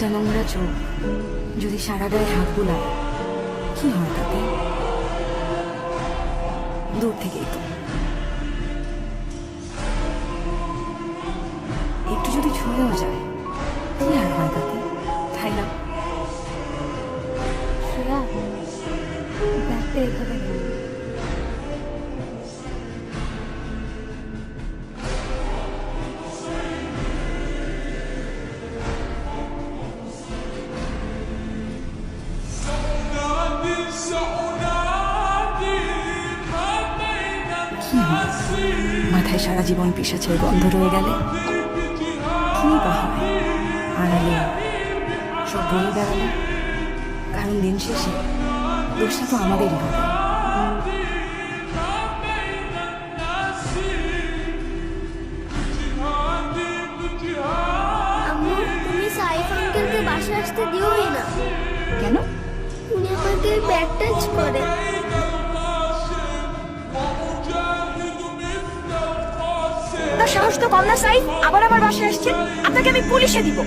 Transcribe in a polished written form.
একটা নোংরা চোখ যদি সারা গায়ে হাত বুলায় কি হয় তাতে? দূর থেকেই তো একটু যদি ছুঁয়েও যায় কি আর হয় তাতে, তাই না? শ্রেয়া, ব্যাগটা এভাবে না। কি হয় মাথায় সারা জীবন পিসাচের গন্ধ রয়ে গেলে? কি বা হয় আড়ালে সব বলে বেড়ালে? কারণ দিন শেষে দোষটা তো আমাদেরই হবে। আম্মু, তুমি সাইফ আঙ্কেলকে বাসায় আসতে দিওই না। কেন? উনি আমাকে ব্যাগ টাচ করে। তার সাহস তো কম না সাইফ, আবার আমার বাসায় আসছেন, আপনাকে আমি পুলিশে দিব।